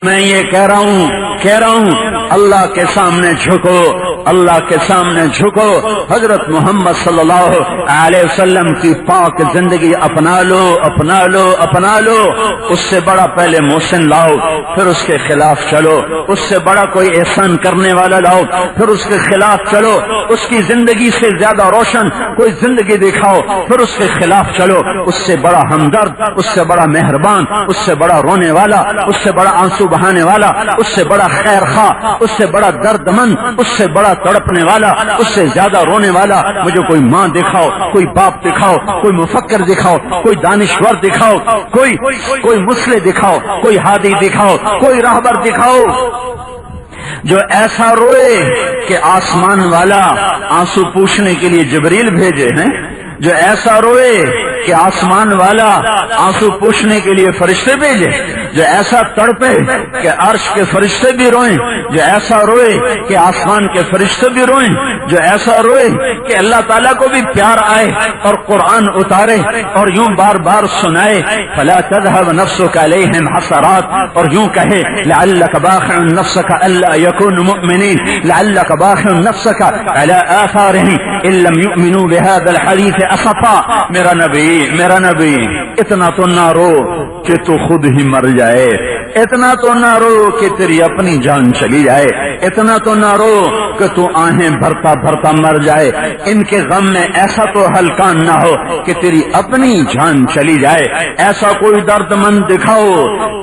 میں یہ کہہ رہا ہوں اللہ کے سامنے جھکو، اللہ کے سامنے جھکو، حضرت محمد صلی اللہ علیہ وسلم کی پاک زندگی اپنا لو اپنا لو اپنا لو۔ اس سے بڑا پہلے محسن لاؤ، پھر اس کے خلاف چلو۔ اس سے بڑا کوئی احسان کرنے والا لاؤ، پھر اس کے خلاف چلو۔ اس کی زندگی سے زیادہ روشن کوئی زندگی دکھاؤ، پھر اس کے خلاف چلو۔ اس سے بڑا ہمدرد، اس سے بڑا مہربان، اس سے بڑا رونے والا، اس سے بڑا آنسو بہانے والا، اس سے بڑا خیر خواہ، اس سے بڑا درد مند، اس سے بڑا تڑپنے والا، اس سے زیادہ رونے والا مجھے کوئی ماں دکھاؤ، کوئی باپ دکھاؤ، کوئی مفکر دکھاؤ، کوئی دانشور دکھاؤ، کوئی مسلح دکھاؤ، کوئی ہادی دکھاؤ، کوئی راہبر دکھاؤ جو ایسا روئے کہ آسمان والا آنسو پوچھنے کے لیے جبریل بھیجے ہیں، جو ایسا روئے کہ آسمان والا آنسو پوچھنے کے لیے فرشتے بھیجے، جو ایسا تڑپے کہ عرش کے فرشتے بھی روئیں، جو ایسا روئے کہ آسمان کے فرشتے بھی روئیں، جو ایسا روئے کہ اللہ تعالیٰ کو بھی پیار آئے اور قرآن اتارے اور یوں بار بار سنائے فلا تذهب نفسك عليهم حسرات، اور یوں کہے لعلك باخع نفسك الا يكونوا مؤمنين، لعلك باخع نفسك على آثارهم ان لم يؤمنوا بهذا الحديث اسفا۔ میرا نبی اتنا تو نہ رو کہ تو خود ہی مر جائے، اتنا تو نہ رو کہ تیری اپنی جان چلی جائے، اتنا تو نہ رو کہ تو آہیں بھرتا بھرتا مر جائے۔ ان کے غم میں ایسا تو ہلکان نہ ہو کہ تیری اپنی جان چلی جائے۔ ایسا کوئی درد مند دکھاؤ،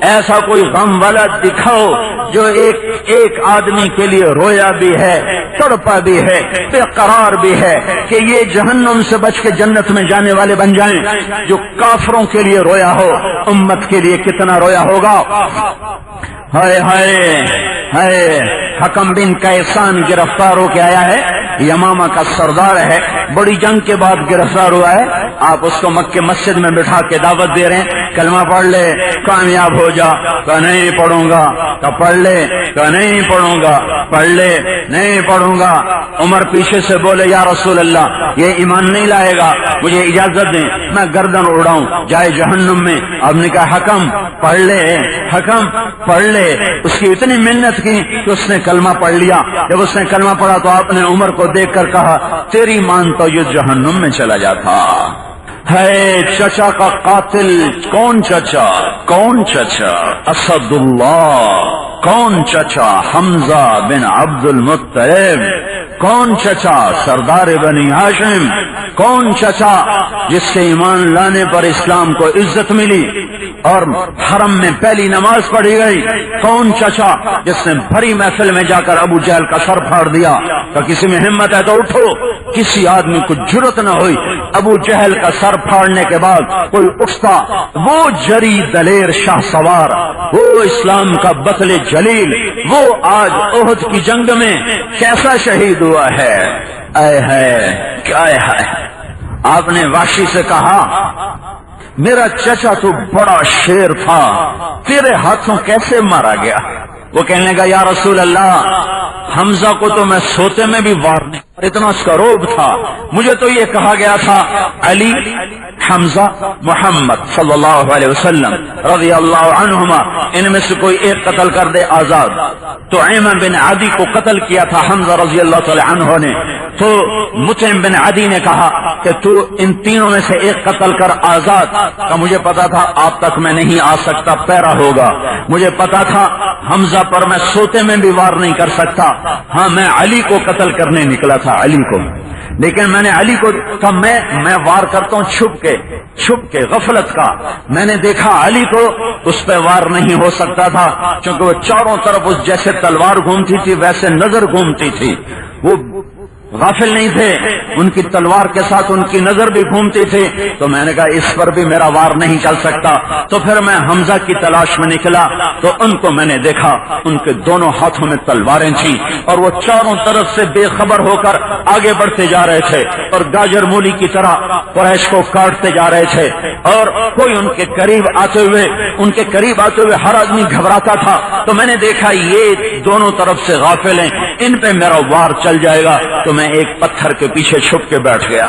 ایسا کوئی غم والا دکھاؤ جو ایک آدمی کے لیے رویا بھی ہے، تڑپا بھی ہے، بے قرار بھی ہے کہ یہ جہنم سے بچ کے جنت میں جانے والے بن جائیں۔ جو کافروں کے لیے رویا ہو، امت کے لیے کتنا رویا ہوگا۔ ہائے ہائے ہائے، حکم بن قیسان گرفتار ہو کے آیا ہے، یمامہ کا سردار ہے، بڑی جنگ کے بعد گرفتار ہوا ہے۔ آپ اس کو مکہ مسجد میں بٹھا کے دعوت دے رہے ہیں، کلمہ پڑھ لے کامیاب ہو جا، کہ نہیں پڑھوں گا، کہ پڑھ لے، کہ نہیں پڑھوں گا، پڑھ لے، نہیں پڑھوں گا۔ عمر پیچھے سے بولے یا رسول اللہ یہ ایمان نہیں لائے گا، مجھے اجازت دیں میں گردن اڑاؤں جائے جہنم میں۔ آپ نے کہا حکم پڑھ لے، حکم پڑھ لے۔ اس کی اتنی محنت کی کہ اس نے کلمہ پڑھ لیا۔ جب اس نے کلمہ پڑھا تو آپ نے عمر کو دیکھ کر کہا تیری مان تو یہ جہنم میں چلا جاتا ہے۔ چچا کا قاتل کون چچا؟ کون چچا؟ اسد اللہ۔ کون چچا؟ حمزہ بن عبد المطلب۔ کون چچا؟ سردار بنی ہاشم۔ کون چچا جس کے ایمان لانے پر اسلام کو عزت ملی اور حرم میں پہلی نماز پڑھی گئی؟ کون چچا جس نے بھری محفل میں جا کر ابو جہل کا سر پھاڑ دیا کہ کسی میں ہمت ہے تو اٹھو؟ کسی آدمی کو جرت نہ ہوئی ابو جہل کا سر پھاڑنے کے بعد کوئی اٹھتا، وہ جری دلیر شاہ سوار، وہ اسلام کا بطل جلیل، وہ آج احد کی جنگ میں کیسا شہید ہوا ہے۔ اے ہے کیا ہے۔ آپ نے وحشی سے کہا میرا چچا تو بڑا شیر تھا، تیرے ہاتھوں کیسے مارا گیا؟ وہ کہنے لگا یا رسول اللہ حمزہ کو تو میں سوتے میں بھی وار نہیں، اتنا اس کا روب تھا۔ مجھے تو یہ کہا گیا تھا علی، حمزہ، محمد صلی اللہ علیہ وسلم رضی اللہ عنہما ان میں سے کوئی ایک قتل کر دے آزاد۔ تو ایمن بن عدی کو قتل کیا تھا حمزہ رضی اللہ تعالی عنہ نے، تو مطعم بن عدی نے کہا کہ تو ان تینوں میں سے ایک قتل کر آزاد۔ کہ مجھے پتا تھا آپ تک میں نہیں آ سکتا، پیرا ہوگا، مجھے پتا تھا حمزہ پر میں سوتے میں بھی وار نہیں کر سکتا۔ ہاں میں علی کو قتل کرنے نکلا تھا، علی کو، لیکن میں نے علی کو کہا میں وار کرتا ہوں چھپ کے غفلت کا۔ میں نے دیکھا علی کو، اس پہ وار نہیں ہو سکتا تھا کیونکہ وہ چاروں طرف اس جیسے تلوار گھومتی تھی ویسے نظر گھومتی تھی، وہ غافل نہیں تھے، ان کی تلوار کے ساتھ ان کی نظر بھی گھومتی تھی۔ تو میں نے کہا اس پر بھی میرا وار نہیں چل سکتا۔ تو پھر میں حمزہ کی تلاش میں نکلا تو ان کو میں نے دیکھا، ان کے دونوں ہاتھوں میں تلواریں تھیں اور وہ چاروں طرف سے بے خبر ہو کر آگے بڑھتے جا رہے تھے اور گاجر مولی کی طرح قریش کو کاٹتے جا رہے تھے، اور کوئی ان کے قریب آتے ہوئے ہر آدمی گھبراتا تھا۔ تو میں نے دیکھا یہ دونوں طرف سے غافل ہیں، ان پہ میرا وار چل جائے گا، تو میں ایک پتھر کے پیچھے چھپ کے بیٹھ گیا۔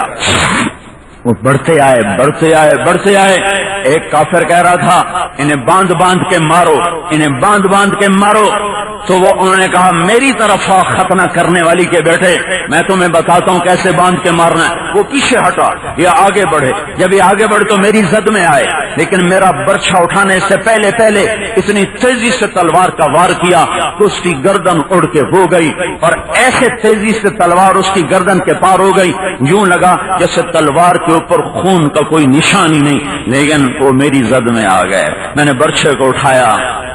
وہ بڑھتے آئے بڑھتے آئے بڑھتے آئے. ایک کافر کہہ رہا تھا انہیں باندھ باندھ کے مارو، انہیں باندھ باندھ کے مارو. تو وہ انہوں نے کہا میری طرف آ ختنہ کرنے والی کے بیٹے، میں تمہیں بتاتا ہوں کیسے باندھ کے مارنا ہے. وہ پیچھے ہٹا، یہ آگے بڑھے. جب یہ آگے بڑھے تو میری زد میں آئے، لیکن میرا برچھا اٹھانے سے پہلے اتنی تیزی سے تلوار کا وار کیا تو اس کی گردن اڑ کے ہو گئی، اور ایسے تیزی سے تلوار اس کی گردن کے پار ہو گئی، یوں لگا جیسے تلوار کے اوپر خون کا کوئی نشان ہی نہیں، لیکن وہ میری زد میں آ گئے. میں نے برچھے کو اٹھایا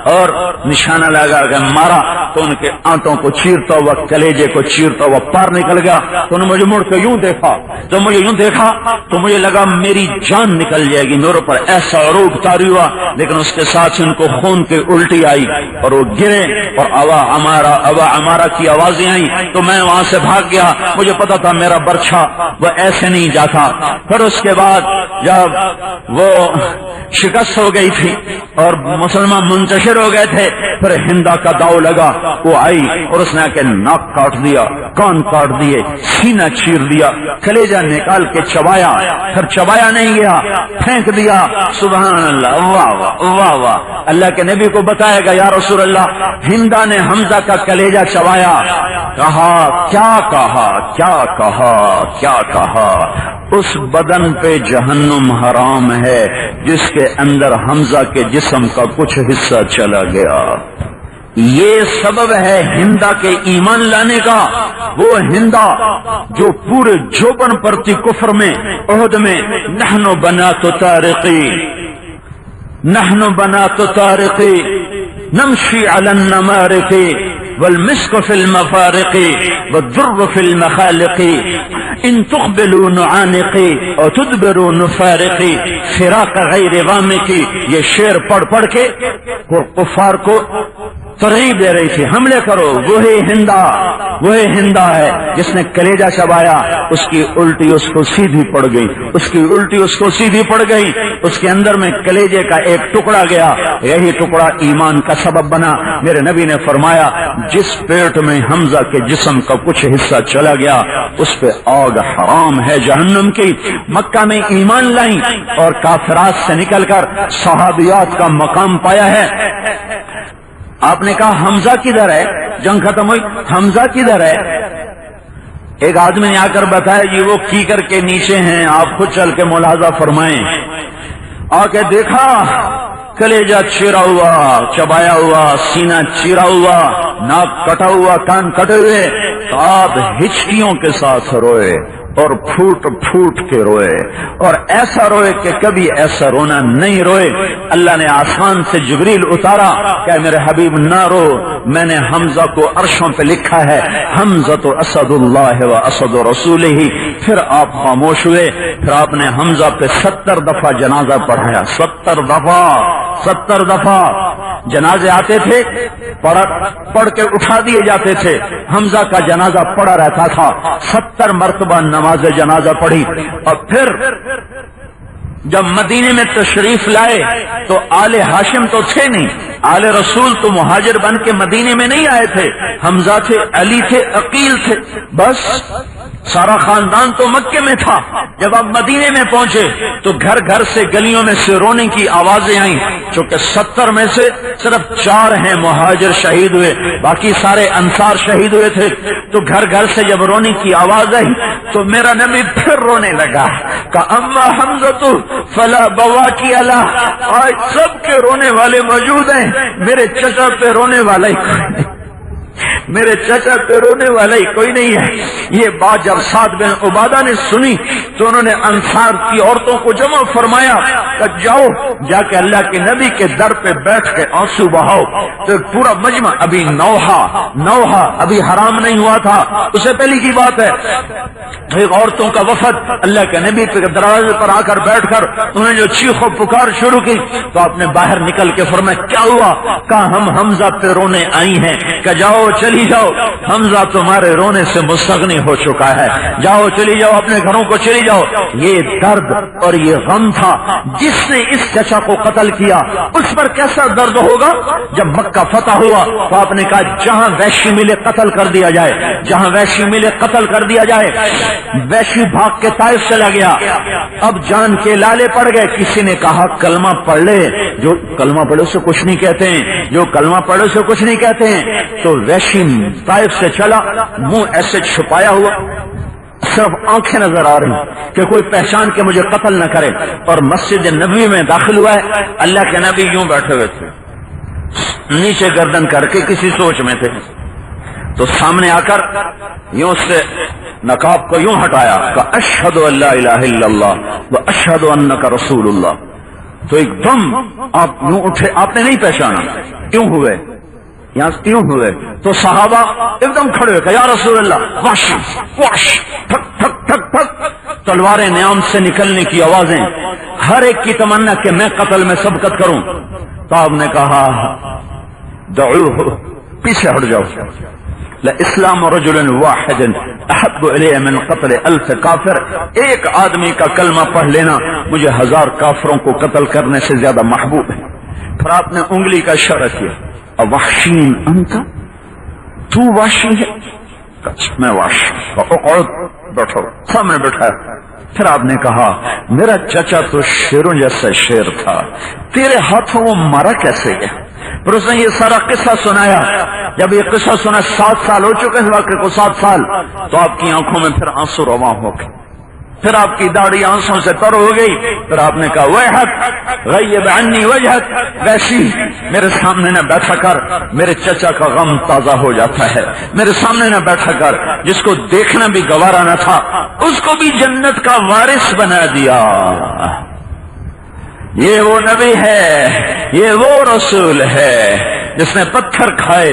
اور نشانہ لگا کہ مارا تو ان کے آنتوں کو چیرتا ہوا، کلیجے کو چیرتا ہوا پار نکل گیا. تو انہوں نے مجھے مڑ کے یوں دیکھا، جب مجھے یوں دیکھا تو مجھے لگا میری جان نکل جائے گی. میرے پر ایسا روگ طاری ہوا، لیکن اس کے ساتھ ان کو خون کی الٹی آئی اور وہ گرے اور اوا ہمارا کی آوازیں آئیں. تو میں وہاں سے بھاگ گیا. مجھے پتا تھا میرا برچھا وہ ایسے نہیں جاتا. پھر اس کے بعد جب وہ شکست ہو گئی تھی اور مسلمان منتشر ہو گئے تھے، پھر ہندا کا داؤ لگا. وہ آئی اور اس نے آ کے ناک کاٹ دیا، کان کاٹ دیے، سینہ چیر دیا، کلیجہ نکال کے چبایا. پھر چبایا نہیں گیا، پھینک دیا. سبحان اللہ، واہ واہ واہ واہ. اللہ کے نبی کو بتائے گا یا رسول اللہ ہندا نے حمزہ کا کلیجہ چبایا. کہا کیا کہا کیا کہا کیا کہا اس بدن پہ جہنم حرام ہے جس کے اندر حمزہ کے جسم کا کچھ حصہ چلا گیا. یہ سبب ہے ہندا کے ایمان لانے کا. وہ ہندا جو پورے جوبن پر تھی کفر میں، عہد میں، نحن بنات طارقی نحن بنات طارقی نمشی علی النمارق والمسك في المفارق والذر في المخالق ان تقبلوا نعانقی اور تدبروا نفارقی فراق غیر غامقی. یہ شعر پڑھ پڑھ کے کفار کو ترغیب دے رہی تھی، حملے کرو. وہی ہندا ہے جس نے کلیجہ چبایا. اس کی الٹی اس کو سیدھی پڑ گئی، اس کی الٹی اس کو سیدھی پڑ گئی. اس کے اندر میں کلیجے کا ایک ٹکڑا گیا. یہی ٹکڑا ایمان کا سبب بنا. میرے نبی نے فرمایا جس پیٹ میں حمزہ کے جسم کا کچھ حصہ چلا گیا اس پہ آگ حرام ہے جہنم کی. مکہ میں ایمان لائیں اور کافرات سے نکل کر صحابیات کا مقام پایا ہے. آپ نے کہا حمزہ کدھر ہے؟ جنگ ختم ہوئی، حمزہ کدھر ہے؟ ایک آدمی نے آ کر بتایا جی وہ کیکر کے نیچے ہیں، آپ خود چل کے ملاحظہ فرمائیں. آ کے دیکھا کلیجہ چیرا ہوا، چبایا ہوا، سینہ چیرا ہوا، ناک کٹا ہوا، کان کٹے ہوئے. تو آپ ہچکیوں کے ساتھ روئے اور پھوٹ پھوٹ کے روئے، اور ایسا روئے کہ کبھی ایسا رونا نہیں روئے. اللہ نے آسمان سے جبریل اتارا کہ میرے حبیب نہ رو، میں نے حمزہ کو عرشوں پہ لکھا ہے حمزہ اسد اللہ و اسد رسولہ. پھر آپ خاموش ہوئے. پھر آپ نے حمزہ پہ 70 دفعہ جنازہ پڑھایا. 70 دفعہ جنازے آتے تھے، پڑھ کے اٹھا دیے جاتے تھے. حمزہ کا جنازہ پڑا رہتا تھا. 70 مرتبہ نماز جنازہ پڑھی. اور پھر جب مدینے میں تشریف لائے تو آل ہاشم تو تھے نہیں، آل رسول تو مہاجر بن کے مدینے میں نہیں آئے تھے. حمزہ تھے، علی تھے، عقیل تھے، بس سارا خاندان تو مکے میں تھا. جب آپ مدینے میں پہنچے تو گھر گھر سے گلیوں میں سے رونے کی آوازیں آئیں. چونکہ 70 میں سے صرف 4 ہیں مہاجر شہید ہوئے، باقی سارے انصار شہید ہوئے تھے. تو گھر گھر سے جب رونے کی آواز آئی تو میرا نبی پھر رونے لگا کہ اما حمزہ فلا بواکی علی. آج سب کے رونے والے موجود ہیں، میرے چچا پہ رونے والا ہی کوئی نہیں، میرے چچا پہ رونے والا ہی کوئی نہیں ہے. یہ بات جب سعد بن عبادہ نے سنی تو انہوں نے انصار کی عورتوں کو جمع فرمایا کہ جاؤ جا کے اللہ کے نبی کے در پہ بیٹھ کے آنسو بہاؤ. تو پورا مجمع ابھی نوحہ ابھی حرام نہیں ہوا تھا، اسے پہلی کی بات ہے. ایک عورتوں کا وفد اللہ کے نبی کے دروازے پر آ کر بیٹھ کر انہوں نے جو چیخ و پکار شروع کی تو آپ نے باہر نکل کے فرمایا کیا ہوا؟ کہا ہم حمزہ پہ رونے آئی ہیں. کہ جاؤ چلیے چلی جاؤ، حمزہ تمہارے رونے سے مستغنی ہو چکا ہے، جاؤ چلی جاؤ اپنے گھروں کو چلی جاؤ۔ یہ درد اور یہ غم تھا جس نے اس چچا کو قتل کیا، اس پر کیسا درد ہوگا؟ جب مکہ فتح ہوا تو آپ نے کہا جہاں وحشی ملے قتل کر دیا جائے، جہاں وحشی ملے قتل کر دیا جائے۔ وحشی بھاگ کے طائف چلا گیا، اب جان کے لالے پڑ گئے۔ کسی نے کہا کلمہ پڑھ لے، جو کلمہ پڑھے اسے کچھ نہیں کہتے ہیں، جو کلمہ پڑھے اسے کچھ نہیں کہتے ہیں۔ تو وحشی طائف سے چلا، منہ ایسے چھپایا ہوا، صرف آنکھیں نظر آ رہی کہ کوئی پہچان کے مجھے قتل نہ کرے، اور مسجد نبوی میں داخل ہوا ہے۔ اللہ کے نبی یوں بیٹھے ہوئے تھے، نیچے گردن کر کے کسی سوچ میں تھے، تو سامنے آ کر یوں سے نقاب کو یوں ہٹایا کہ اشہد ان لا الہ الا اللہ و اشہد انک رسول اللہ۔ تو ایک دم آپ یوں اٹھے، آپ نے نہیں پہچانا، کیوں ہوئے یہاں کیوں ہوئے؟ تو صحابہ ایک دم کھڑے ہوئے کہ یا رسول اللہ، واش واش، ٹھک ٹھک ٹھک ٹھک، تلواریں نیام سے نکلنے کی آوازیں، ہر ایک کی تمنا کہ میں قتل میں سبقت کروں۔ تو آپ نے کہا دعوہ، پیچھے ہٹ جاؤ، لاسلام رجل واحد احب الی من قتل الف کافر، ایک آدمی کا کلمہ پڑھ لینا مجھے 1000 کافروں کو قتل کرنے سے زیادہ محبوب ہے۔ پھر آپ نے انگلی کا اشارہ کیا، وحشین انت، تو وحشی ہے؟ میں وحشی، اقعد، بیٹھو، سامنے بیٹھایا۔ پھر آپ نے کہا میرا چچا تو شیروں جیسا شیر تھا، تیرے ہاتھوں وہ مارا کیسے گیا؟ پھر اس نے یہ سارا قصہ سنایا۔ جب یہ قصہ سنا، 7 سال ہو چکے اس واقعے کو، 7 سال، تو آپ کی آنکھوں میں پھر آنسو رواں ہو گئے، پھر آپ کی داڑھی آنسوں سے تر ہو گئی۔ پھر آپ نے کہا ویحک غیب عنی وجہک، ویسی میرے سامنے نہ بیٹھا کر، میرے چچا کا غم تازہ ہو جاتا ہے، میرے سامنے نہ بیٹھا کر، جس کو دیکھنا بھی گوارا نہ تھا اس کو بھی جنت کا وارث بنا دیا۔ یہ وہ نبی ہے، یہ وہ رسول ہے جس نے پتھر کھائے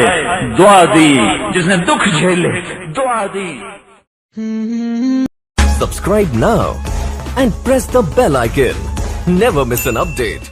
دعا دی، جس نے دکھ جھیلے دعا دی۔ Subscribe now and press the bell icon. Never miss an update.